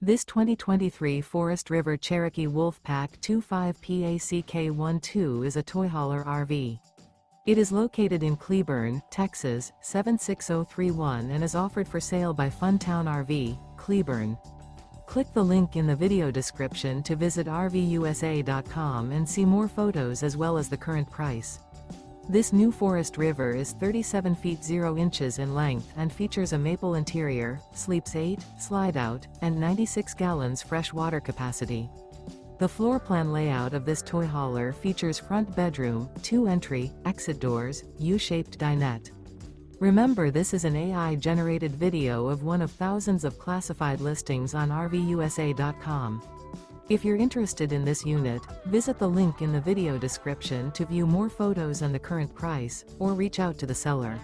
This 2023 Forest River Cherokee Wolfpack 25 PACK12 is a toy hauler RV. It is located in Cleburne, Texas, 76031 and is offered for sale by Funtown RV, Cleburne. Click the link in the video description to visit RVUSA.com and see more photos as well as the current price. This new Forest River is 37 feet 0 inches in length and features a maple interior, sleeps 8, slide-out, and 96 gallons fresh water capacity. The floor plan layout of this toy hauler features front bedroom, 2 entry, exit doors, U-shaped dinette. Remember, this is an AI-generated video of one of thousands of classified listings on RVUSA.com. If you're interested in this unit, visit the link in the video description to view more photos and the current price, or reach out to the seller.